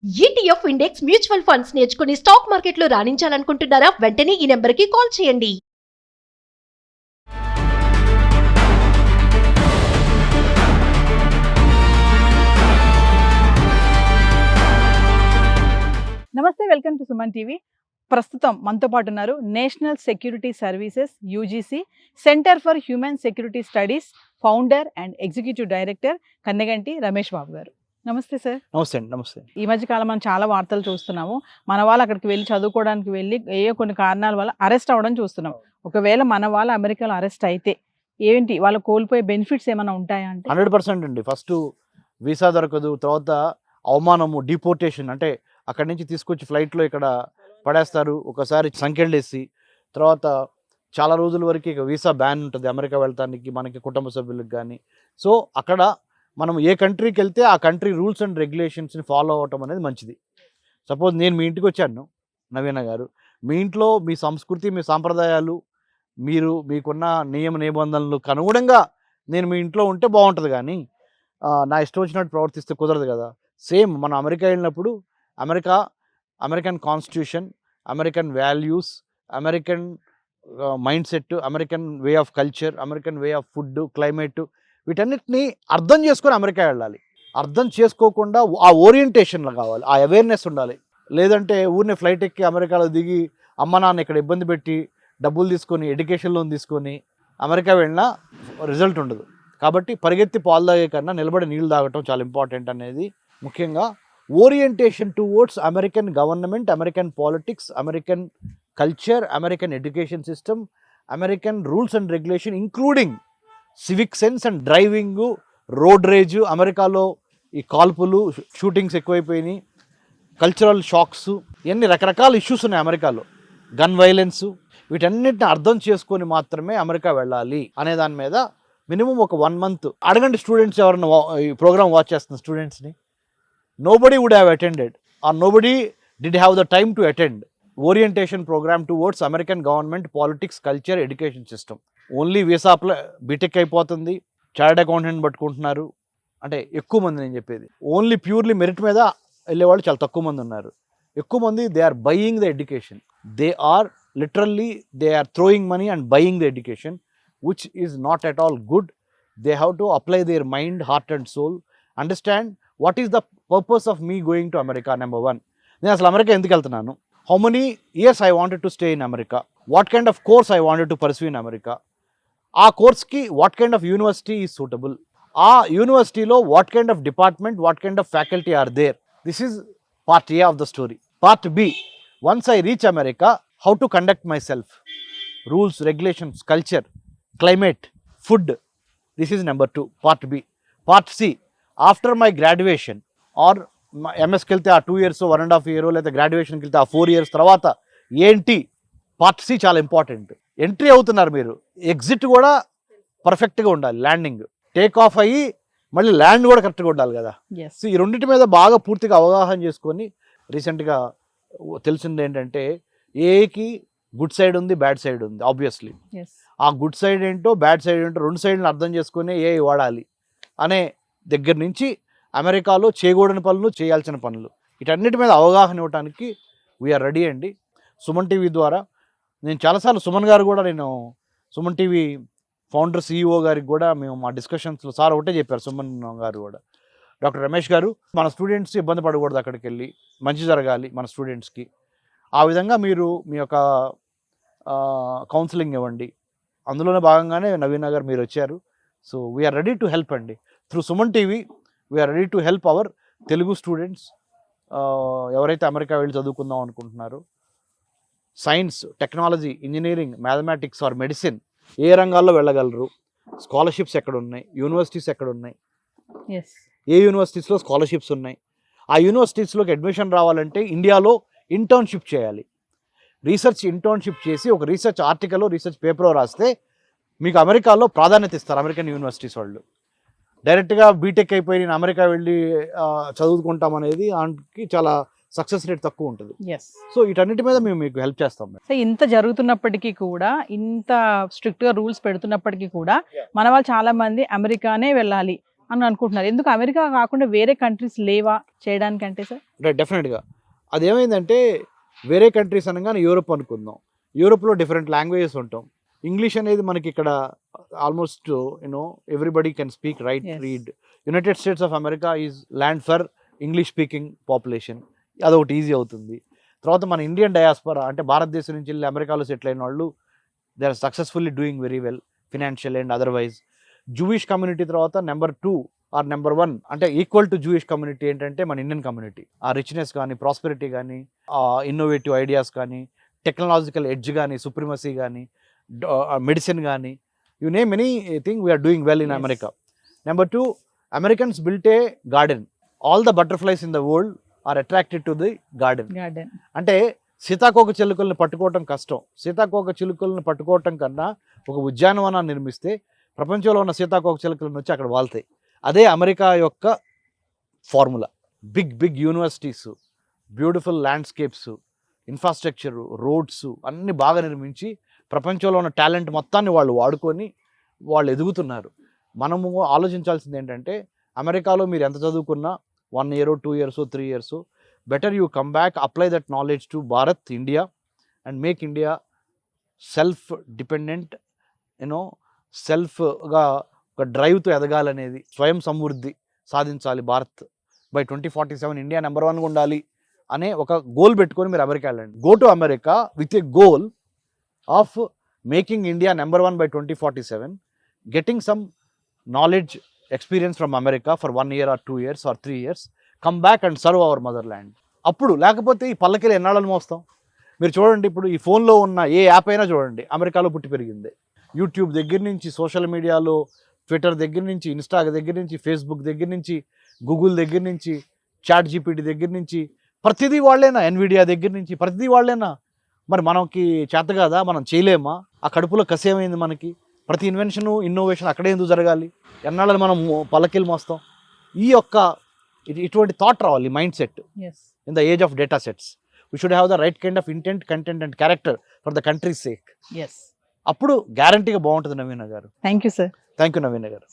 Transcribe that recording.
ETF index mutual funds నేర్చుకుని stock మార్కెట్లో రాణించాలనుకుంటున్నారా? వెంటనే ఈ నెంబర్కి కాల్ చేయండి. నమస్తే, వెల్కమ్ టు సుమన్ టీవీ. ప్రస్తుతం మనతో పాటు ఉన్నారు national security services UGC center for human security studies founder and executive director Kanneganti Ramesh Babu garu. నమస్తే సార్. నమస్తే అండి. నమస్తే. ఈ మధ్య కాలం మనం చాలా వార్తలు చూస్తున్నాము. మన వాళ్ళు అక్కడికి వెళ్ళి చదువుకోవడానికి వెళ్ళి కొన్ని కారణాల వల్ల అరెస్ట్ అవ్వడం చూస్తున్నాం. ఒకవేళ మన వాళ్ళు అమెరికాలో అరెస్ట్ అయితే ఏంటి వాళ్ళు కోల్పోయే బెనిఫిట్స్ ఏమైనా ఉంటాయా అంటే? 100% అండి. ఫస్ట్ వీసా దొరకదు, తర్వాత అవమానము, డిపోర్టేషన్, అంటే అక్కడి నుంచి తీసుకొచ్చి ఫ్లైట్లో ఇక్కడ పడేస్తారు, ఒకసారి సంఖ్యలేసి, తర్వాత చాలా రోజుల వరకు ఇక వీసా బ్యాన్ ఉంటుంది అమెరికా వెళ్తానికి మనకి కుటుంబ సభ్యులకు కానీ. సో అక్కడ మనం ఏ కంట్రీకి వెళ్తే ఆ కంట్రీ రూల్స్ అండ్ రెగ్యులేషన్స్ని ఫాలో అవ్వటం అనేది మంచిది. సపోజ్ నేను మీ ఇంటికి వచ్చాను నవీన గారు, మీ ఇంట్లో మీ సంస్కృతి, మీ సాంప్రదాయాలు, మీకున్న నియమ నిబంధనలకు అనుగుణంగా నేను మీ ఇంట్లో ఉంటే బాగుంటుంది, కానీ నా ఇష్టం వచ్చినట్టు ప్రవర్తిస్తే కుదరదు కదా. సేమ్ మనం అమెరికా వెళ్ళినప్పుడు American constitution, American values, American mind set, American way of culture, American way of food, climate, వీటన్నిటిని అర్థం చేసుకొని అమెరికా వెళ్ళాలి. అర్థం చేసుకోకుండా ఆ ఓరియంటేషన్లో కావాలి, ఆ అవేర్నెస్ ఉండాలి. లేదంటే ఊరినే ఫ్లైట్ ఎక్కి అమెరికాలో దిగి అమ్మ నాన్న ఇక్కడ ఇబ్బంది పెట్టి డబ్బులు తీసుకొని ఎడ్యుకేషన్ లోన్ తీసుకొని అమెరికా వెళ్ళినా రిజల్ట్ ఉండదు. కాబట్టి పరిగెత్తి పాలు తాగే కన్నా నిలబడి నీళ్ళు తాగటం చాలా ఇంపార్టెంట్ అనేది. ముఖ్యంగా orientation towards American government, American politics, American culture, American education system, American rules and regulation, including civic sense and driving, road rage. అమెరికాలో ఈ కాల్పులు, షూటింగ్స్ ఎక్కువైపోయినాయి, కల్చరల్ షాక్స్, ఇవన్నీ రకరకాల ఇష్యూస్ ఉన్నాయి అమెరికాలో, గన్ వైలెన్స్. వీటన్నిటిని అర్థం చేసుకొని మాత్రమే అమెరికా వెళ్ళాలి అనే దాని మీద మినిమం ఒక 1 month అడగండి స్టూడెంట్స్, ఎవరైనా ఈ ప్రోగ్రామ్ వాచ్ చేస్తున్న స్టూడెంట్స్ని. Nobody would have attended or nobody did have the time to attend orientation programme towards American government, politics, culture, education system. Only visa apply, BTech అయిపోతుంది, చార్టెడ్ అకౌంటెంట్ పట్టుకుంటున్నారు. అంటే ఎక్కువ మంది, నేను చెప్పేది ఓన్లీ ప్యూర్లీ మెరిట్ మీద వెళ్ళేవాళ్ళు చాలా తక్కువ మంది ఉన్నారు. ఎక్కువ మంది they are buying the education, they are literally they are throwing money and buying the education, which is not at all good. They have to apply their mind, heart and soul, understand what is the purpose of me going to America. Number 1, నేను అసలు America ఎందుకు వెళ్తున్నాను, how many years I wanted to stay in America, what kind of course I wanted to pursue in America, ఆ కోర్స్కి what kind of university is suitable, ఆ యూనివర్సిటీలో what kind of department, what kind of faculty are there. This is part A of the story. Part B, once I reach America, how to conduct myself, rules, regulations, culture, climate, food. This is number 2, part B. Part C, after my graduation or MS ki velte 2 years 1.5 years లేదా graduation ki velte 4 years తర్వాత ఏంటి, part C చాలా important. Entry అవుతున్నారు మీరు, exit కూడా పర్ఫెక్ట్గా ఉండాలి, landing, take off అయ్యి మళ్ళీ ల్యాండ్ కూడా కరెక్ట్గా ఉండాలి కదా. సో ఈ రెండింటి మీద బాగా పూర్తిగా అవగాహన చేసుకొని, రీసెంట్గా తెలిసింది ఏంటంటే ఏకి గుడ్ సైడ్ ఉంది, బ్యాడ్ సైడ్ ఉంది. ఆబ్వియస్లీ ఆ గుడ్ సైడ్ ఏంటో, బ్యాడ్ సైడ్ ఏంటో, రెండు సైడ్ని అర్థం చేసుకుని ఏ వాడాలి అనే దగ్గర నుంచి అమెరికాలో చేయకూడని పనులు, చేయాల్సిన పనులు, వీటన్నిటి మీద అవగాహన ఇవ్వడానికి వీఆర్ రెడీ అండి. సుమన్ టీవీ ద్వారా నేను చాలాసార్లు సుమన్ గారు కూడా, నేను సుమన్ టీవీ ఫౌండర్ CEO గారికి కూడా మేము మా డిస్కషన్స్లో సార్ ఒకటే చెప్పారు, సుమన్ గారు కూడా, డాక్టర్ రమేష్ గారు, మన స్టూడెంట్స్ ఇబ్బంది పడకూడదు, అక్కడికి వెళ్ళి మంచి జరగాలి మన స్టూడెంట్స్కి, ఆ విధంగా మీరు మీ యొక్క కౌన్సిలింగ్ ఇవ్వండి. అందులోనే భాగంగానే నవీన గారు మీరు వచ్చారు. So we are ready to help అండి. Through Suman TV we are ready to help our Telugu students, ఎవరైతే అమెరికా వెళ్ళి చదువుకుందాం అనుకుంటున్నారో, science, technology, engineering, mathematics or medicine, ఏ రంగాల్లో వెళ్ళగలరు, స్కాలర్షిప్స్ ఎక్కడ ఉన్నాయి, యూనివర్సిటీస్ ఎక్కడ ఉన్నాయి, ఏ యూనివర్సిటీస్లో స్కాలర్షిప్స్ ఉన్నాయి, ఆ యూనివర్సిటీస్లోకి అడ్మిషన్ రావాలంటే ఇండియాలో ఇంటర్న్షిప్ చేయాలి, రీసెర్చ్ ఇంటర్న్షిప్ చేసి ఒక రీసెర్చ్ ఆర్టికల్, రీసెర్చ్ పేపర్ రాస్తే మీకు అమెరికాలో ప్రాధాన్యత ఇస్తారు అమెరికన్ యూనివర్సిటీస్ వాళ్ళు. డైరెక్ట్గా బీటెక్ అయిపోయి నేను అమెరికా వెళ్ళి చదువుకుంటాం అనేది దానికి చాలా సక్సెస్ రేట్ తక్కువ ఉంటుంది. సో వీటన్నిటి మీద మేము మీకు హెల్ప్ చేస్తాం. సో ఇంత జరుగుతున్నప్పటికీ కూడా, ఇంత స్ట్రిక్ట్గా రూల్స్ పెడుతున్నప్పటికీ కూడా మన వాళ్ళు చాలా మంది అమెరికానే వెళ్ళాలి, అని అనుకుంటున్నారు. ఎందుకు అమెరికా కాకుండా వేరే కంట్రీస్ లేవా చేయడానికంటే సార్? అంటే డెఫినెట్గా అదేమైందంటే వేరే కంట్రీస్ అనగానే యూరోప్ అనుకుందాం. యూరోప్లో డిఫరెంట్ లాంగ్వేజెస్ ఉంటాం. ఇంగ్లీష్ అనేది మనకి ఇక్కడ almost everybody can speak, right, Yes. Read. United states of America is land for English speaking population. అదొకటి ఈజీ అవుతుంది. తర్వాత మన ఇండియన్ డయాస్పరా అంటే భారతదేశం నుంచి వెళ్ళి అమెరికాలో సెటిల్ అయిన వాళ్ళు they are successfully doing very well financial and otherwise. Jewish community తర్వాత నెంబర్ 2 ఆర్ నెంబర్ 1 అంటే ఈక్వల్ టు జూయిష్ కమ్యూనిటీ ఏంటంటే మన ఇండియన్ కమ్యూనిటీ. ఆ రిచ్నెస్ కానీ, ప్రాస్పెరిటీ కానీ, ఆ ఇన్నోవేటివ్ ఐడియాస్ కానీ, టెక్నాలజికల్ ఎడ్జ్ కానీ, సుప్రిమసీ కానీ, మెడిసిన్ కానీ, you name any thing we are doing well in Yes. America. Number 2, Americans built a garden. All the butterflies in the world are attracted to the garden. Garden. అంటే సీతాకోక చిలుకల్ని పట్టుకోవటం కష్టం. సీతాకోక చిలుకల్ని పట్టుకోవటం కన్నా ఒక ఉద్యానవనాన్ని నిర్మిస్తే ప్రపంచంలో ఉన్న సీతాకోక చిలుకలను వచ్చి అక్కడ వాళ్తాయి. అదే అమెరికా యొక్క formula. Big big universities, beautiful landscapes, infrastructure, roads అన్నీ బాగా నిర్మించి ప్రపంచంలో ఉన్న టాలెంట్ మొత్తాన్ని వాళ్ళు వాడుకొని వాళ్ళు ఎదుగుతున్నారు. మనము ఆలోచించాల్సింది ఏంటంటే అమెరికాలో మీరు ఎంత చదువుకున్నా 1 year, 2 years, 3 years, better you come back, apply that knowledge to Bharat, India, and make India self-dependent, సెల్ఫ్గా ఒక డ్రైవ్తో ఎదగాలనేది, స్వయం సమృద్ధి సాధించాలి భారత్. బై 2047 ఇండియా నెంబర్ 1గా ఉండాలి అనే ఒక గోల్ పెట్టుకొని మీరు అమెరికా వెళ్ళండి. Go to America with a goal of making India number 1 by 2047, getting some knowledge, experience from America for 1 year or 2 years or 3 years, come back and serve our motherland. అప్పుడు లేకపోతే ఈ పల్లకిలు ఎన్నాళ్ళని మోస్తాం? మీరు చూడండి, ఇప్పుడు ఈ ఫోన్లో ఉన్న ఏ యాప్ అయినా చూడండి అమెరికాలో పుట్టి పెరిగింది. యూట్యూబ్ దగ్గర నుంచి, సోషల్ మీడియాలో ట్విట్టర్ దగ్గర నుంచి, ఇన్స్టా దగ్గర నుంచి, ఫేస్బుక్ దగ్గర నుంచి, గూగుల్ దగ్గర నుంచి, చాట్ జీపీటీ దగ్గర నుంచి ప్రతిదీ వాళ్ళేనా? ఎన్విడియా దగ్గర నుంచి ప్రతిదీ వాళ్ళేనా? మరి మనకి చేత కాదా? మనం చేయలేమా? ఆ కడుపులో కసేమైంది మనకి? ప్రతి ఇన్వెన్షను, ఇన్నోవేషన్ అక్కడే ఎందుకు జరగాలి? ఎన్నాళ్ళని మనం పల్లకిలు మోస్తాం? ఈ యొక్క ఇటువంటి థాట్ రావాలి, mind set. Yes. In the age of data sets we should have the right kind of intent, content and character for the country sake. Yes. అప్పుడు గ్యారంటీగా బాగుంటుంది Naveena garu. Thank you, sir. Thank you Naveena గారు.